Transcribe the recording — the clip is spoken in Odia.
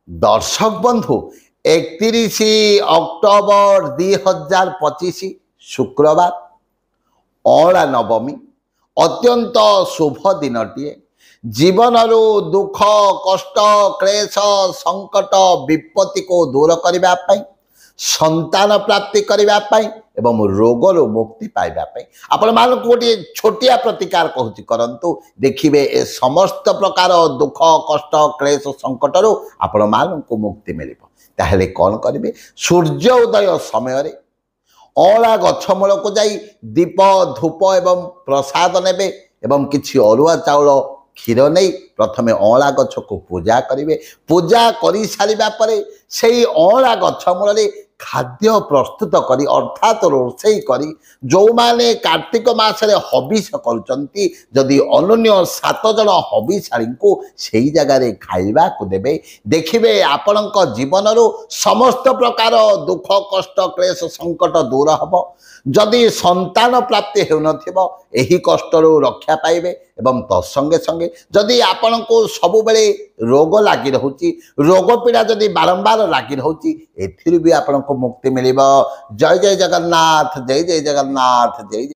দর্শক বন্ধু 31 অক্টোবর 2025 শুক্রবার অঁଳା নবমী অত্যন্ত শুভ দিনটিଏ জীবনରୁ ଦୁଃଖ କଷ୍ଟ କ୍ଲେଶ ସଂକଟ ବିପତ୍ତିକୁ ଦୂର କରିବା ପାଇଁ ସନ୍ତାନ ପ୍ରାପ୍ତି କରିବା ପାଇଁ ଏବଂ ରୋଗରୁ ମୁକ୍ତି ପାଇବା ପାଇଁ ଆପଣମାନଙ୍କୁ ଗୋଟିଏ ଛୋଟିଆ ପ୍ରତିକାର କହୁଛି କରନ୍ତୁ ଦେଖିବେ ଏ ସମସ୍ତ ପ୍ରକାର ଦୁଃଖ କଷ୍ଟ କ୍ଲେଶ ସଂକଟରୁ ଆପଣମାନଙ୍କୁ ମୁକ୍ତି ମିଳିବ। ତାହେଲେ କ'ଣ କରିବେ? ସୂର୍ଯ୍ୟ ଉଦୟ ସମୟରେ ଅଁଳା ଗଛ ମୂଳକୁ ଯାଇ ଦୀପ ଧୂପ ଏବଂ ପ୍ରସାଦ ନେବେ ଏବଂ କିଛି ଅରୁଆ ଚାଉଳ କ୍ଷୀର ନେଇ ପ୍ରଥମେ ଅଁଳା ଗଛକୁ ପୂଜା କରିବେ। ପୂଜା କରିସାରିବା ପରେ ସେହି ଅଁଳା ଗଛ ମୂଳରେ ଖାଦ୍ୟ ପ୍ରସ୍ତୁତ କରି ଅର୍ଥାତ୍ ରୋଷେଇ କରି ଯେଉଁମାନେ କାର୍ତ୍ତିକ ମାସରେ ହବିଷ କରୁଛନ୍ତି ଯଦି ଅନନ୍ୟ 7 ଜଣ ହବିଷାଳୀଙ୍କୁ ସେହି ଜାଗାରେ ଖାଇବାକୁ ଦେବେ ଦେଖିବେ ଆପଣଙ୍କ ଜୀବନରୁ ସମସ୍ତ ପ୍ରକାର ଦୁଃଖ କଷ୍ଟ କ୍ଲେଶ ସଂକଟ ଦୂର ହେବ। ଯଦି ସନ୍ତାନ ପ୍ରାପ୍ତି ହେଉନଥିବ ଏହି କଷ୍ଟରୁ ରକ୍ଷା ପାଇବେ ଏବଂ ତତ୍ସଙ୍ଗେ ସଙ୍ଗେ ଯଦି ଆପଣଙ୍କୁ ସବୁବେଳେ ରୋଗ ଲାଗି ରହୁଛି ରୋଗ ପୀଡ଼ା ଯଦି ବାରମ୍ବାର ଲାଗି ରହୁଛି ଏଥିରୁ ବି ଆପଣଙ୍କୁ ମୁକ୍ତି ମିଳିବ। ଜୟ ଜୟ ଜଗନ୍ନାଥ, ଜୟ ଜୟ ଜଗନ୍ନାଥ, ଜୟ।